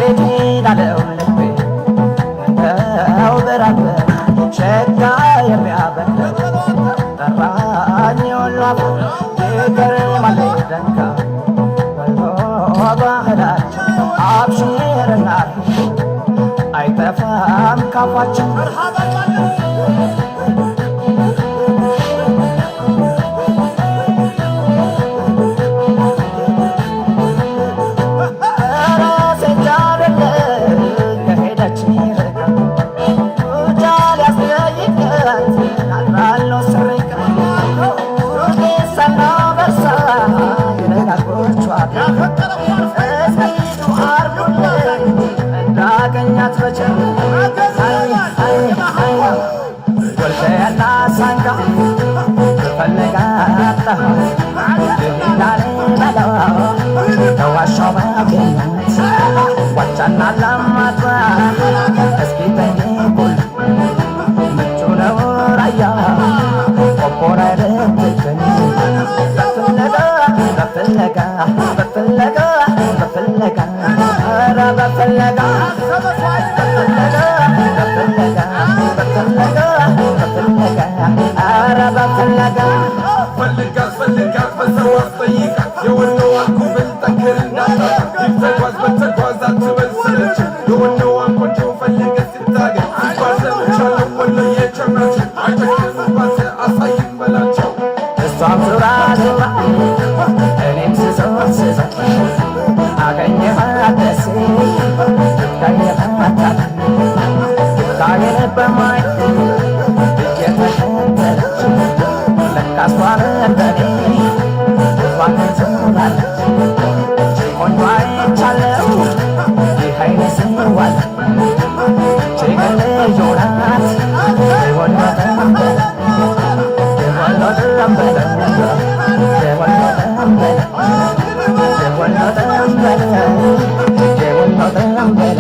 ወዴት ሄዳለው ልቤ እንደው በራበ ሸጋ የሚያበቅ ጠራኝ ወሎ አፈር ይገርማል ደንካ ወሎ ባህላችን አብሽርና አይጠፋም ካፋችን ወልደያና ሳንጋ ፈለጋታ ላሊበላ ተዋሻው ባገኛት ዋቻና አላማጣ እስኪ በኔጎል ምቹ ነው ራያ ቆቦራ ልትገኝ በፍለጋ ኧረ በፍለጋ ፈልጋት በሰው አስጠይቃት የወሎዋን ኩብል ጠንክር እንዳታጣ ይተጓዝ በተጓዝ አትበል ስለች የወሎዋን ቆንጆ ፈልገ ስታገኝ ሲጓዝ ለምቻለው ወሎ የቸምራችን አይጨክኑባት አሳይም በላቸው እሷም ዙራ ዙራ እኔም ስዞር አገኘኋት ደሴ ታየኋት ታየን በማየት እየተከተለች ለካሷ በኔ እሷን ትዞራለች ቆንጆ አይቻለው ይህ አይነ ስዋል ችግር ዞራት የወሎ ተንበለ የወሎ ተንበለ የወሎ ተንበለ የወሎ ተንበለ የወሎ ተንበለ